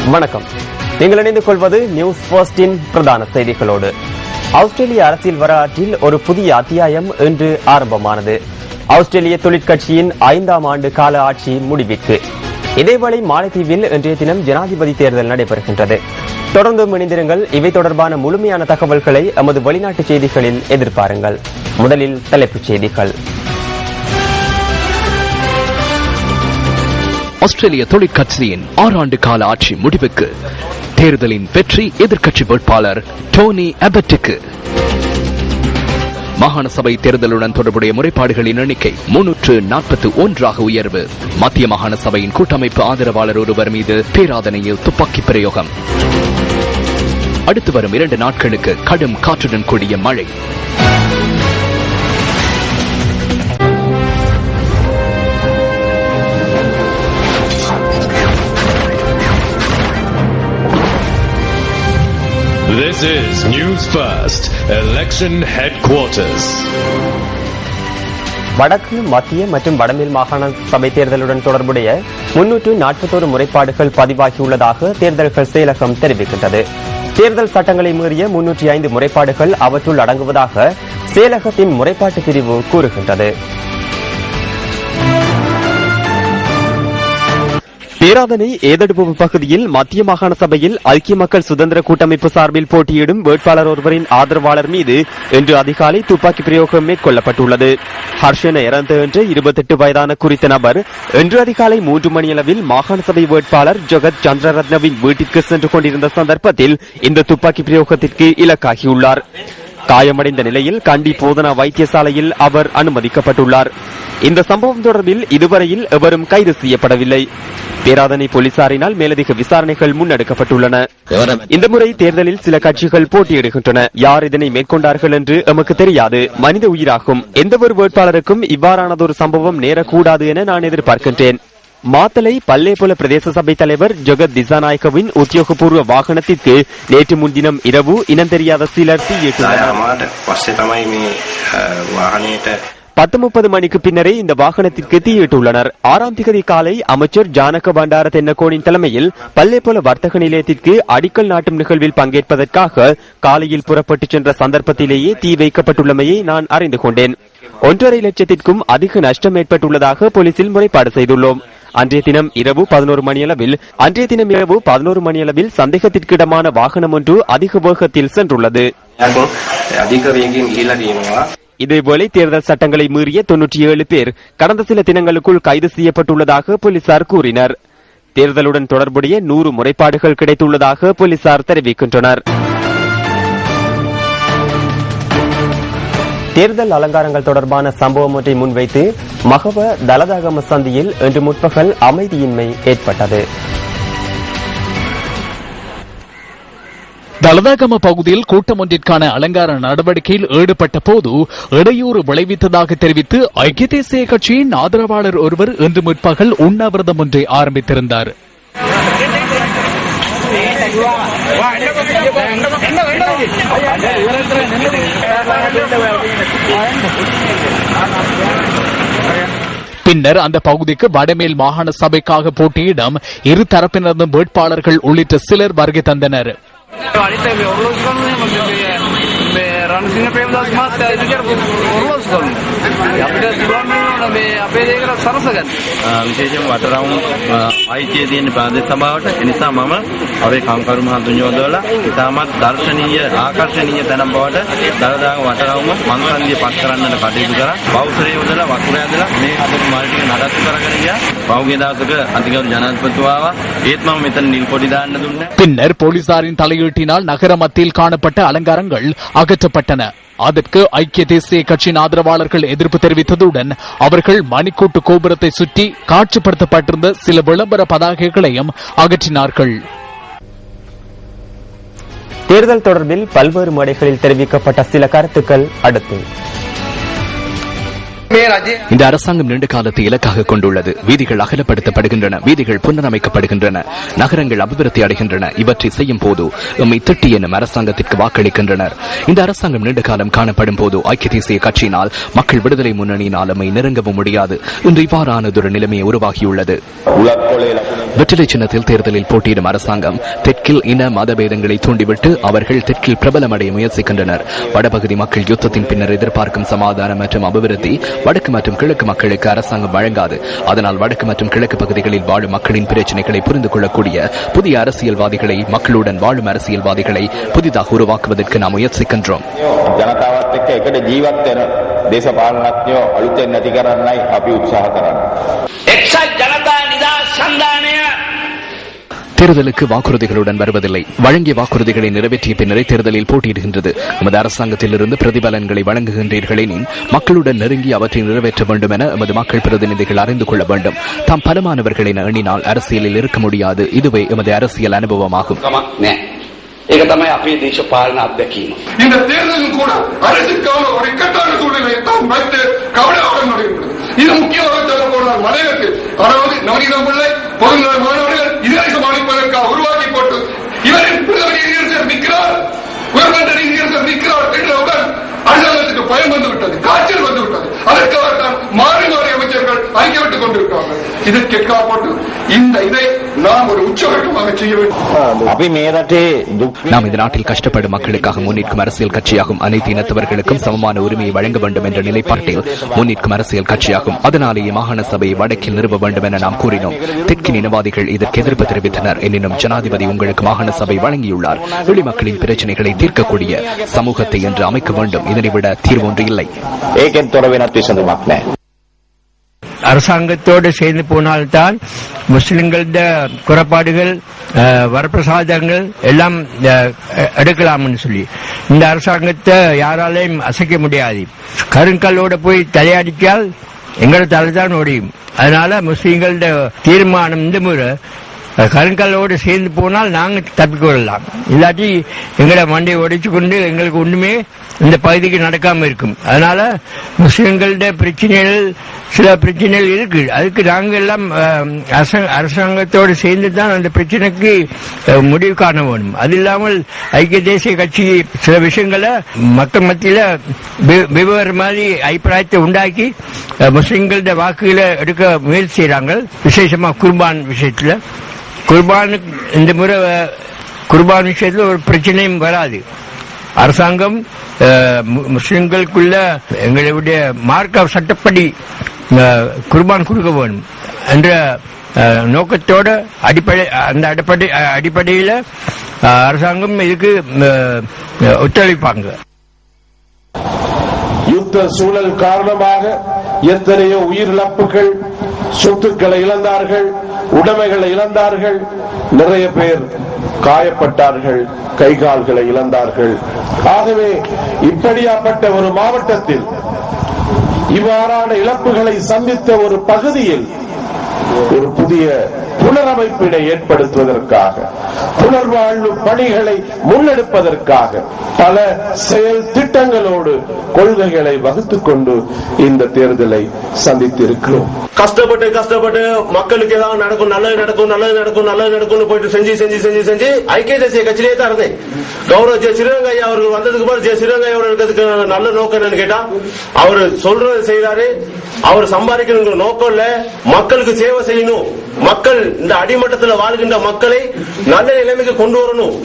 வணக்கம். நீங்கள் இணைந்து கொள்வது நியூஸ் ஃபர்ஸ்டின் பிரதான செய்திகளோடு. ஆஸ்திரேலிய அரசியல் வரலாற்றில் ஒரு புதிய அத்தியாயம் இன்று ஆரம்பமானது. ஆஸ்திரேலிய தொழிற்கட்சியின் 5ஆம் ஆண்டு கால ஆட்சி முடிவிற்கு. இதேவேளை மாலத்தீவில் இன்றைய தினம் ஜனாதிபதி தேர்தல் நடைபெறுகின்றது. தொடர்ந்து இணைந்திருங்கள். இவை தொடர்பான முழுமையான தகவல்களை எமது வெளிநாட்டு செய்திகளில் எதிர்பாருங்கள். முதலில் தலைப்புச் செய்திகள். ஆஸ்திரேலிய தொழிற்கட்சியின் 6 ஆண்டு கால ஆட்சி முடிவுக்கு. தேர்தலின் வெற்றி எதிர்க்கட்சி வேட்பாளர் டோனி அபட்டுக்கு. மாகாண சபை தேர்தலுடன் தொடர்புடைய முறைப்பாடுகளின் எண்ணிக்கை 341 உயர்வு. மத்திய மாகாண சபையின் கூட்டமைப்பு ஆதரவாளர் ஒருவர் மீது பேராதனையில் துப்பாக்கி பிரயோகம். அடுத்து வரும் 2 நாட்களுக்கு கடும் காற்றுடன் கூடிய மழை. This is News First, Election Headquarters. வடக்கு, மத்திய மற்றும் வடமேல் மாகாண சபை தேர்தலுடன் தொடர்புடைய 341 முறைப்பாடுகள் பதிவாகியுள்ளதாக தேர்தல்கள் செயலகம் தெரிவிக்கின்றது. தேர்தல் சட்டங்களை மீறிய 305 முறைப்பாடுகள் அவற்றுள் அடங்குவதாக செயலகத்தின் முறைப்பாட்டு பிரிவு கூறுகின்றது. பேராதனை ஏதடுப்பு பகுதியில் மத்திய மாகாண சபையில் ஐக்கிய மக்கள் சுதந்திர கூட்டமைப்பு சார்பில் போட்டியிடும் வேட்பாளர் ஒருவரின் ஆதரவாளர் மீது இன்று அதிகாலை துப்பாக்கி பிரயோகம் மேற்கொள்ளப்பட்டுள்ளது. ஹர்ஷன எரந்த என்ற 28 வயதான குறித்த நபர் இன்று அதிகாலை 3 மணியளவில் மாகாண சபை வேட்பாளர் ஜெகத் சந்திரரத்னவின் வீட்டிற்கு சென்று கொண்டிருந்த சந்தர்ப்பத்தில் இந்த துப்பாக்கி பிரயோகத்திற்கு இலக்காகியுள்ளார். காயமடைந்த நிலையில் கண்டி போதனா வைத்தியசாலையில் அவர் அனுமதிக்கப்பட்டுள்ளார். இந்த சம்பவம் தொடர்பில் இதுவரையில் எவரும் கைது செய்யப்படவில்லை. பேராதனை போலீசாரினால் மேலதிக விசாரணைகள் முன்னெடுக்கப்பட்டுள்ளன. இந்த முறை தேர்தலில் சில கட்சிகள் போட்டியிடுகின்றன. யார் இதனை மேற்கொண்டார்கள் என்று எமக்கு தெரியாது. மனித உயிராகும். எந்தவொரு வேட்பாளருக்கும் இவ்வாறானதொரு சம்பவம் நேரக்கூடாது என நான் எதிர்பார்க்கின்றேன். மாத்தலை பல்லேபுல பிரதேச சபை தலைவர் ஜெகத் திசாநாயக்கவின் உத்தியோகபூர்வ வாகனத்திற்கு நேற்று முன்தினம் இரவு இனம் தெரியாத சிலர் தீயிட்டுள்ளனர். 10:30 மணிக்கு பின்னரே இந்த வாகனத்திற்கு தீயிட்டுள்ளனர். 6ஆம் திகதி காலை அமைச்சர் ஜானக பண்டார தென்னகோனின் தலைமையில் பல்லேபுல வர்த்தக நிலையத்திற்கு அடிக்கல் நாட்டும் நிகழ்வில் பங்கேற்பதற்காக காலையில் புறப்பட்டு சென்ற சந்தர்ப்பத்திலேயே தீ வைக்கப்பட்டுள்ளமையை நான் அறிந்து கொண்டேன். 1.5 லட்சத்திற்கும் அதிக நஷ்டம் ஏற்பட்டுள்ளதாக போலீசில் முறைப்பாடு செய்துள்ளோம். அன்றைய தினம் இரவு 11 மணியளவில் சந்தேகத்திற்கிடமான வாகனம் ஒன்று அதிக வேகத்தில் சென்றுள்ளது. இதேபோல தேர்தல் சட்டங்களை மீறிய 97 பேர் கடந்த சில தினங்களுக்குள் கைது செய்யப்பட்டுள்ளதாக போலீசார் கூறினர். தேர்தலுடன் தொடர்புடைய 100 முறைப்பாடுகள் கிடைத்துள்ளதாக போலீசார் தெரிவிக்கின்றனர். தேர்தல் அலங்காரங்கள் தொடர்பான சம்பவம் ஒன்றை முன்வைத்து மகவ தலதாகம சந்தியில் இன்று முற்பகல் அமைதியின்மை ஏற்பட்டது. தலதாகம பகுதியில் கூட்டம் ஒன்றிற்கான அலங்கார நடவடிக்கையில் ஈடுபட்ட போது இடையூறு விளைவித்ததாக தெரிவித்து ஐக்கிய தேசிய கட்சியின் ஆதரவாளர் ஒருவர் இன்று முற்பகல் உண்ணாவிரதம் ஒன்றை ஆரம்பித்திருந்தார். பின்னர் அந்த பகுதிக்கு வடமேல் மாகாண சபைக்காக போட்டியிடும் இரு தரப்பினரும் வேட்பாளர்கள் உள்ளிட்ட சிலர் வருகை தந்தனர். විශේෂයෙන් වටරවුම් අයිතිය තියෙන ප්‍රදේශ සභාවට එනිසා මම අපේ කම්කරු මහතුන් යොදවලා ඉතාමත් දර්ශනීය ආකර්ශනීය තැනක් බවට දලදාග වටරවුම මංසන්දිය පත් කරන්නට කටයුතු කරා. බෞසරේ යොදලා වකුර ඇදලා මේ අදට මල් ටික නඩත්තු කරගෙන ගියා. පහුගිය දවසක අධිකරු ජනාධිපතිතුමා ආවා. ඒත් මම මෙතන නිල් පොඩි දාන්න දුන්නේ. பின்னர் போலீசாரின் தலையீட்டினால் நகர மத்தியில் காணப்பட்ட அலங்காரங்கள் அகற்றப்பட்டன. அதற்கு ஐக்கிய தேசிய கட்சியின் ஆதரவாளர்கள் எதிர்ப்பு தெரிவித்ததுடன் அவர்கள் மணிக்கூட்டு கோபுரத்தை சுற்றி காட்சிப்படுத்தப்பட்டிருந்த சில விளம்பர பதாகைகளையும் அகற்றினார்கள். தேர்தல் தொடர்பில் பல்வேறு மேடைகளில் தெரிவிக்கப்பட்ட சில கருத்துக்கள் அடுத்து. இந்த அரசாங்கம் நீண்ட காலத்தை இலக்காக கொண்டுள்ளது. வீதிகள் அகலப்படுத்தப்படுகின்றன, வீதிகள் புனரமைக்கப்படுகின்றன, நகரங்கள் அபிவிருத்தி அடைகின்றன. இவற்றை செய்யும் போது எம்மை திட்டி எனும் அரசாங்கத்திற்கு வாக்களிக்கின்றனர். இந்த அரசாங்கம் நீண்ட காலம் காணப்படும் போது ஐக்கிய தேசிய கட்சியினால், மக்கள் விடுதலை முன்னணியினால் எம்மை நெருங்கவும் முடியாது. இன்று இவ்வாறானதொரு நிலைமை உருவாகியுள்ளது. வெற்றிலை சின்னத்தில் தேர்தலில் போட்டியிடும் அரசாங்கம் தெற்கில் இன மதபேதங்களை தூண்டிவிட்டு அவர்கள் தெற்கில் பிரபலமடைய முயற்சிக்கின்றனர். வடபகுதி மக்கள் யுத்தத்தின் பின்னர் எதிர்பார்க்கும் சமாதானம் மற்றும் அபிவிருத்தி வடக்கு மற்றும் கிழக்கு மக்களுக்கு அரசாங்கம் வழங்காது. அதனால் வடக்கு மற்றும் கிழக்கு பகுதிகளில் வாழும் மக்களின் பிரச்சினைகளை புரிந்து கொள்ளக்கூடிய புதிய அரசியல்வாதிகளை, மக்களுடன் வாழும் அரசியல்வாதிகளை புதிதாக உருவாக்குவதற்கு நாம் முயற்சிக்கின்றோம். ජනතාවත් එක්ක එකට ජීවත් වෙන දේශපාලනඥයෝ අලුතෙන් නැති කරන්නයි අපි උත්සාහ කරන්නේ. එක්සත් ජනතා නිදහස් සන්ධානය தேர்தலுக்கு வாக்குறுதிகளுடன் வருவதில்லை. வழங்கிய வாக்குறுதிகளை நிறைவேற்றிய பின்னரே தேர்தலில் போட்டியிடுகின்றது. எமது அரசாங்கத்திலிருந்து பிரதிபலன்களை வழங்குகின்றீர்கள் எனின் மக்களுடன் நெருங்கி அவற்றை நிறைவேற்ற வேண்டும் என எமது மக்கள் பிரதிநிதிகள் அறிந்து கொள்ள வேண்டும். தாம் பலமானவர்களை எண்ணினால் அரசியலில் இருக்க முடியாது. இதுவே எமது அரசியல் அனுபவமாகும். ඒක තමයි අපේ දේශපාලන අත්දැකීම. இந்த தேர்தலில் கூட அரசுக்கான ஒரு இக்கட்டான சூழ்நிலை தான் வைத்து கவலையோடு நடைபெறுகிறது. இது முக்கியமாக சொல்லப்போனால் மலையத்தில் அதாவது நவநீதம் பிள்ளை பொருளாதார மாணவர்கள் இதை சமாளிப்பதற்காக உருவாக்கி போட்டு இவரின் பிரதமர் நீதியரசர் நிற்கிறார், உயர்மன்ற நீதியரசர் நிற்கிறார் என்றவுடன் அரசாங்கத்துக்கு பயம் வந்துவிட்டது, காய்ச்சல் வந்துவிட்டது. அதற்காகத்தான் மாறி மாறி அமைச்சர்கள் ஐக்கியவிட்டுக் கொண்டிருக்கிறார்கள். இதற்கு காப்போட்டு இந்த இதை நாம் ஒரு உச்சகட்டமாக செய்ய வேண்டும். நாம் இந்த நாட்டில் கஷ்டப்படும் மக்களுக்காக முன்னிற்கும் அரசியல் கட்சியாகும். அனைத்து இனத்தவர்களுக்கும் சமமான உரிமையை வழங்க வேண்டும் என்ற நிலைப்பாட்டில் முன்னிற்கும் அரசியல் கட்சியாகும். அதனாலேயே மாகாண சபையை வடக்கில் நிறுவ வேண்டும் என நாம் கூறினோம். தெற்கின் இனவாதிகள் இதற்கு எதிர்ப்பு தெரிவித்தனர். எனினும் ஜனாதிபதி உங்களுக்கு மாகாண சபை வழங்கியுள்ளார். வெளிமக்களின் பிரச்சனைகளை தீர்க்கக்கூடிய சமூகத்தை என்று அமைக்க வேண்டும். இதனை விட தீர்வு ஒன்று இல்லை. அரசாங்கத்தோடு சேர்ந்து போனால்தான் முஸ்லிம்கள குறைபாடுகள், வரப்பிரசாதங்கள் எல்லாம் எடுக்கலாம்னு சொல்லி இந்த அரசாங்கத்தை யாராலையும் அசைக்க முடியாது. கருங்கல்லோட போய் தலையடிக்கால் எங்களோட தலைதான் ஒடியும். அதனால முஸ்லிம்கள தீர்மானம் இந்த முறை கருங்கல்லோடு சேர்ந்து போனால் நாங்கள் தப்பிக்கொள்ளலாம். இல்லாட்டி எங்களை மண்டையை உடைச்சு கொண்டு எங்களுக்கு ஒண்ணுமே இந்த பகுதிக்கு நடக்காம இருக்கும். அதனால முஸ்லிம்கள பிரச்சனைகள், சில பிரச்சனைகள் இருக்கு. அதுக்கு நாங்கள் எல்லாம் அரசாங்கத்தோடு சேர்ந்து தான் அந்த பிரச்சனைக்கு முடிவு காண வேணும். அது இல்லாமல் ஐக்கிய தேசிய கட்சி சில விஷயங்களை மக்கள் மத்தியில வெவ்வேறு மாதிரி அபிப்பிராயத்தை உண்டாக்கி முஸ்லிம்கள வாக்குகளை எடுக்க முயற்சி செய்யறாங்க. விசேஷமா குர்பான் விஷயத்துல. குர்பானுக்கு இந்த முறை குர்பான் விஷயத்துல ஒரு பிரச்சனையும் வராது. அரசாங்கம் முஸ்லிம்களுக்குள்ள எங்களுடைய மார்க்க சட்டப்படி குர்பான் கொடுக்க வேண்டும் என்ற நோக்கத்தோட அடிப்படையில் அரசாங்கம் இதுக்கு ஒத்துழைப்பாங்க. யுத்த சூழல் காரணமாக எத்தனையோ உயிரிழப்புகள், சொத்துக்களை இழந்தார்கள், உடைமைகளை இழந்தார்கள், நிறைய பேர் காயப்பட்டார்கள், கைகால்களை இழந்தார்கள். ஆகவே இப்படியாப்பட்ட ஒரு மாவட்டத்தில் இவ்வாறான இழப்புகளை சந்தித்த ஒரு பகுதியில் ஒரு புதிய புனரமைப்பினை ஏற்படுத்துவதற்காக, புனர்வாழ்வு பணிகளை முன்னெடுப்பதற்காக பல செயல் திட்டங்களோடு கொள்கைகளை வகுத்துக் கொண்டு இந்த தேர்தலை சந்தித்திருக்கிறோம். கஷ்டப்பட்டு மக்களுக்கு ஏதாவது நடக்கும், நல்லது நடக்கும் போயிட்டு செஞ்சு ஐக்கிய தேசிய கட்சியிலே தான் இருந்தேன். கௌரவ ஜெய சிறுரங்கையா அவர்கள் வந்ததுக்கு பிறகு ஜெய சிறுரங்கையா இருக்கிறதுக்கு நல்ல நோக்கம் என்னன்னு கேட்டா, அவர் சொல்றது செய்தாரு. அவர் சம்பாதிக்கணுங்கிற நோக்கம் இல்ல, மக்களுக்கு சேவை செய்யணும், மக்கள் இந்த அடிமட்டத்தில் வாழ்கின்ற மக்களை நல்ல நிலைமைக்கு கொண்டு வரணும்,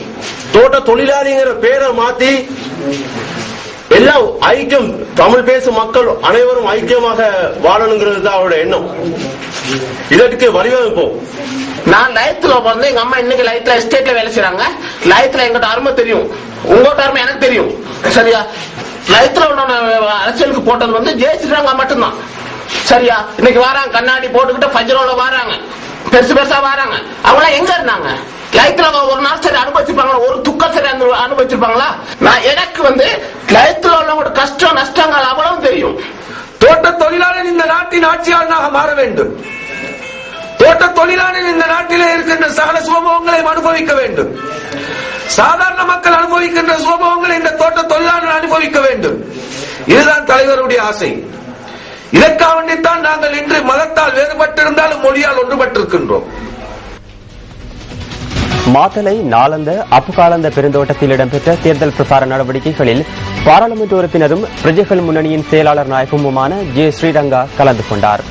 தோட்ட தொழிலாளிங்கிற பேரை மாத்தி எல்லாம் ஐக்கியம், தமிழ் பேசும் மக்கள் அனைவரும் ஐக்கியமாக வாழணுங்கிறது தான் அவருடைய எண்ணம். இதற்கு வழிவகுப்போம். நான் லயத்துல வந்து எங்க அம்மா இன்னைக்கு லயத்துல எஸ்டேட்ல வேலை செய்யறாங்க. லயத்துல எங்கிட்ட அருமை தெரியும், உங்கள்கிட்ட அருமை எனக்கு தெரியும். சரியா? லயத்துல அரசியலுக்கு போட்டது வந்து ஜெயிச்சிருக்காங்க மட்டும்தான். சரியா? இன்னைக்கு வராங்க, கண்ணாடி போட்டுக்கிட்டு பஞ்சரோட வராங்க, பெருசா வராங்க. அவங்க எங்க இருந்தாங்க? லயத்துல ஒரு நாள் சரி அனுபவிச்சிருப்பாங்களா? ஒரு துக்கம் சரி அனுபவிச்சிருப்பாங்களா? நான் எனக்கு வந்து லயத்துல உள்ளவங்க கஷ்ட நஷ்டங்கள் அவ்வளவு தெரியும். தோட்ட தொழிலாளர் இந்த நாட்டின் ஆட்சியாளனாக மாற வேண்டும். தோட்ட தொழிலாளர் இந்த நாட்டிலே இருக்கின்ற சகல சுகபோகங்களை அனுபவிக்க வேண்டும். சாதாரண மக்கள் அனுபவிக்கின்ற சுகபோகங்களை இந்த தோட்ட தொழிலாளர் அனுபவிக்க வேண்டும். இதுதான் தலைவருடைய ஆசை. இதற்காக வேண்டித்தான் நாங்கள் இன்று மதத்தால் வேறுபட்டிருந்தாலும் மொழியால் ஒன்றுபட்டிருக்கின்றோம். மாத்தளை நாளந்த அப்புகாலந்த பெருந்தோட்டத்தில் இடம்பெற்ற தேர்தல் பிரசார நடவடிக்கைகளில் பாராளுமன்ற உறுப்பினரும் பிரஜைகள் முன்னணியின் செயலாளர் நாயகமுமான ஜே ஸ்ரீரங்கா கலந்து கொண்டார்.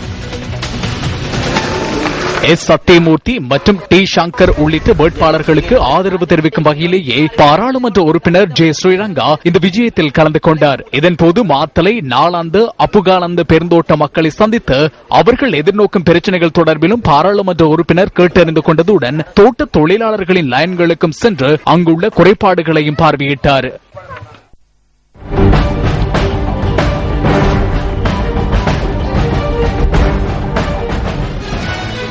எஸ் சத்தியமூர்த்தி மற்றும் டி சங்கர் உள்ளிட்ட வேட்பாளர்களுக்கு ஆதரவு தெரிவிக்கும் வகையிலேயே பாராளுமன்ற உறுப்பினர் ஜே ஸ்ரீரங்கா இந்த விஜயத்தில் கலந்து கொண்டார். இதன்போது மாத்தளை நாளாந்து அப்புகானந்த பெருந்தோட்ட மக்களை சந்தித்து அவர்கள் எதிர்நோக்கும் பிரச்சனைகள் தொடர்பிலும் பாராளுமன்ற உறுப்பினர் கேட்டறிந்து கொண்டதுடன் தோட்ட தொழிலாளர்களின் லைன்களுக்கும் சென்று அங்குள்ள குறைபாடுகளையும் பார்வையிட்டார்.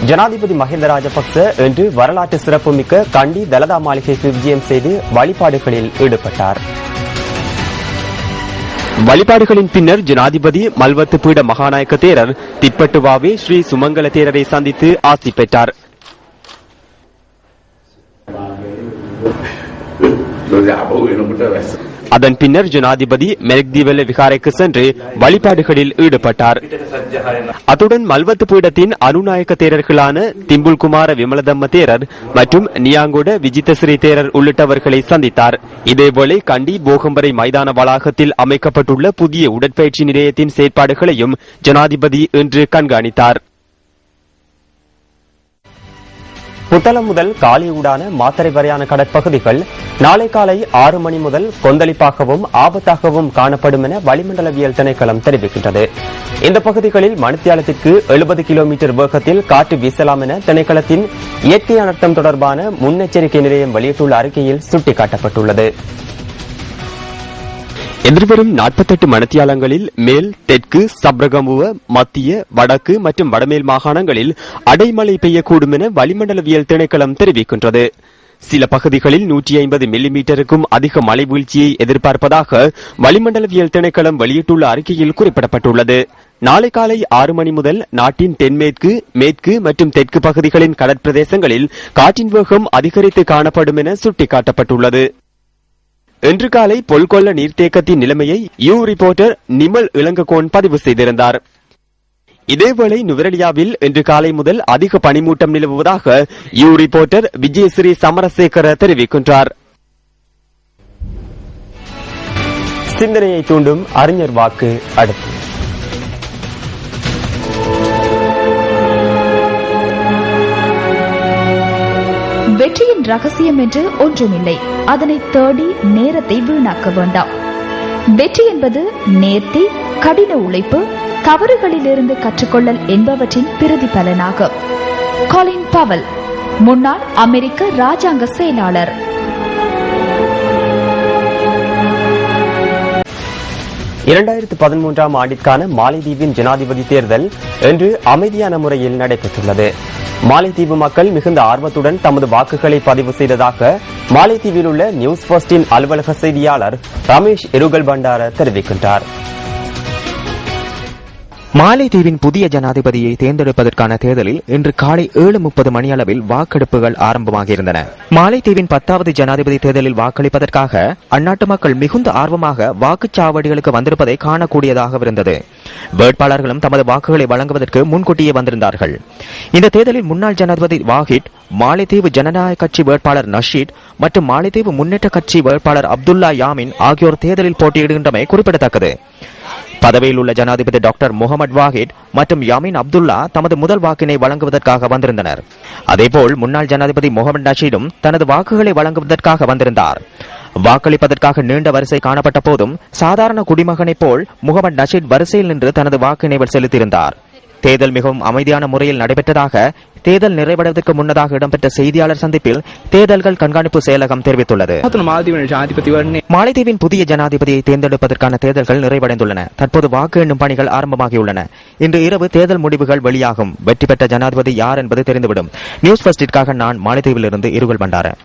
ஜனாதிபதி மஹிந்த ராஜபக்ச இன்று வரலாற்று சிறப்புமிக்க கண்டி தலதா மாளிகைக்கு விஜயம் செய்து வழிபாடுகளில் ஈடுபட்டார். வழிபாடுகளின் பின்னர் ஜனாதிபதி மல்வத்து பீட மகாநாயக்க தேரர் திப்பட்டுவாவே ஸ்ரீ சுமங்கல தேரரை சந்தித்து ஆசி பெற்றார். அதன் பின்னர் ஜனாதிபதி மெர்க்திவெல்ல விகாரைக்கு சென்று வழிபாடுகளில் ஈடுபட்டார். அத்துடன் மல்வத்து பீடத்தின் அனுநாயக்க தேரர்களான திம்புல்குமார விமலதம்ம தேரர் மற்றும் நியாங்கோட விஜித்தஸ்ரீ தேரர் உள்ளிட்டவர்களை சந்தித்தார். இதேவேளை கண்டி போகம்பரை மைதான வளாகத்தில் அமைக்கப்பட்டுள்ள புதிய உடற்பயிற்சி நிலையத்தின் செயற்பாடுகளையும் ஜனாதிபதி இன்று கண்காணித்தார். புத்தளம் முதல் காலியூடான மாத்தறை வரையான கடற்பகுதிகள் நாளை காலை 6 மணி முதல் கொந்தளிப்பாகவும் ஆபத்தாகவும் காணப்படும் என வளிமண்டலவியல் திணைக்களம் தெரிவிக்கின்றது. இந்த பகுதிகளில் மணித்தியாலத்திற்கு 70 கிலோமீட்டர் வேகத்தில் காற்று வீசலாம் என திணைக்களத்தின் இயற்கை அனர்த்தம் தொடர்பான முன்னெச்சரிக்கை நிலையம் வெளியிட்டுள்ள அறிக்கையில் சுட்டிக்காட்டப்பட்டுள்ளது. எதிர்வரும் 48 மணித்தியாலங்களில் மேல், தெற்கு, சப்ரகமுவ, மத்திய, வடக்கு மற்றும் வடமேல் மாகாணங்களில் அடைமழை பெய்யக்கூடும் என வளிமண்டலவியல் திணைக்களம் தெரிவிக்கின்றது. சில பகுதிகளில் 150 மில்லிமீட்டருக்கும் அதிக மழை வீழ்ச்சியை எதிர்பார்ப்பதாக வளிமண்டலவியல் திணைக்களம் வெளியிட்டுள்ள அறிக்கையில் குறிப்பிடப்பட்டுள்ளது. நாளை காலை 6 மணி முதல் நாட்டின் தென்மேற்கு, மேற்கு மற்றும் தெற்கு பகுதிகளின் கடற்பிரதேசங்களில் காற்றின் வேகம் அதிகரித்து காணப்படும் என சுட்டிக்காட்டப்பட்டுள்ளது. இன்று காலை பொல்கொல்ல நீர்த்தேக்கத்தின் நிலைமையை யூ ரிப்போர்ட்டர் நிமல் இளங்ககோன் பதிவு செய்திருந்தார். இதேவேளை நுவரெலியாவில் இன்று காலை முதல் அதிக பனிமூட்டம் நிலவுவதாக யூ ரிப்போர்ட்டர் விஜயஸ்ரீ சமரசேகர தெரிவிக்கின்றார். சிந்தனையை தூண்டும் அறிஞர் வாக்கு அடுத்து. வெற்றியின் ரகசியம் என்று ஒன்றுமில்லை. அதனை தேடி நேரத்தை வீணாக்க வேண்டாம். வெற்றி என்பது நேர்த்தி, கடின உழைப்பு, தவறுகளிலிருந்து கற்றுக்கொள்ளல் என்பவற்றின் பிரதிபலனாகும். கொலின் பவல், முன்னாள் அமெரிக்க ராஜாங்க செயலாளர். இரண்டாயிரத்து 13ஆம் ஆண்டிற்கான மாலைதீவின் ஜனாதிபதி தேர்தல் இன்று அமைதியான முறையில் நடைபெற்றுள்ளது. மாலைதீவு மக்கள் மிகுந்த ஆர்வத்துடன் தமது வாக்குகளை பதிவு செய்ததாக மாலைதீவில் உள்ள நியூஸ் ஃபர்ஸ்டின் அலுவலக செய்தியாளர் ரமேஷ் எருகல் பண்டார தெரிவிக்கின்றார். மாலைதீவின் புதிய ஜனாதிபதியை தேர்ந்தெடுப்பதற்கான தேர்தலில் இன்று காலை 7:30 மணியளவில் வாக்கெடுப்புகள் ஆரம்பமாகியிருந்தன. மாலைதீவின் 10வது ஜனாதிபதி தேர்தலில் வாக்களிப்பதற்காக அந்நாட்டு மக்கள் மிகுந்த ஆர்வமாக வாக்குச்சாவடிகளுக்கு வந்திருப்பதை காணக்கூடியதாக இருந்தது. வேட்பாளர்களும் தமது வாக்குகளை வழங்குவதற்கு முன்கூட்டியே வந்திருந்தார்கள். இந்த தேர்தலில் முன்னாள் ஜனாதிபதி வாஹிட், மாலைதீவு ஜனநாயக கட்சி வேட்பாளர் நஷீத் மற்றும் மாலைதீவு முன்னேற்ற கட்சி வேட்பாளர் அப்துல்லா யாமின் ஆகியோர் தேர்தலில் போட்டியிடுகின்றமை குறிப்பிடத்தக்கது. பதவியில் உள்ள ஜனாதிபதி டாக்டர் முகமது வாஹிட் மற்றும் யாமின் அப்துல்லா தமது முதல் வாக்கினை வழங்குவதற்காக வந்திருந்தனர். அதேபோல் முன்னாள் ஜனாதிபதி முகமது நஷீதும் தனது வாக்குகளை வழங்குவதற்காக வந்திருந்தார். வாக்களிப்பதற்காக நீண்ட வரிசை காணப்பட்ட போதும் சாதாரண குடிமகனைப் போல் முகமது நஷீத் வரிசையில் நின்று தனது வாக்கினை செலுத்தியிருந்தார். தேர்தல் மிகவும் அமைதியான முறையில் நடைபெற்றதாக தேர்தல் நிறைவடைவதற்கு முன்னதாக இடம்பெற்ற செய்தியாளர் சந்திப்பில் தேர்தல்கள் கண்காணிப்பு செயலகம் தெரிவித்துள்ளது. மாலைதீவின் புதிய ஜனாதிபதியை தேர்ந்தெடுப்பதற்கான தேர்தல்கள் நிறைவடைந்துள்ளன. தற்போது வாக்கு எண்ணும் பணிகள் ஆரம்பமாகியுள்ளன. இன்று இரவு தேர்தல் முடிவுகள் வெளியாகும். வெற்றி பெற்ற ஜனாதிபதி யார் என்பது தெரிந்துவிடும். நியூஸ் ஃபர்ஸ்டிற்காக நான் மாலைதீவிலிருந்து இருகல் பண்டார.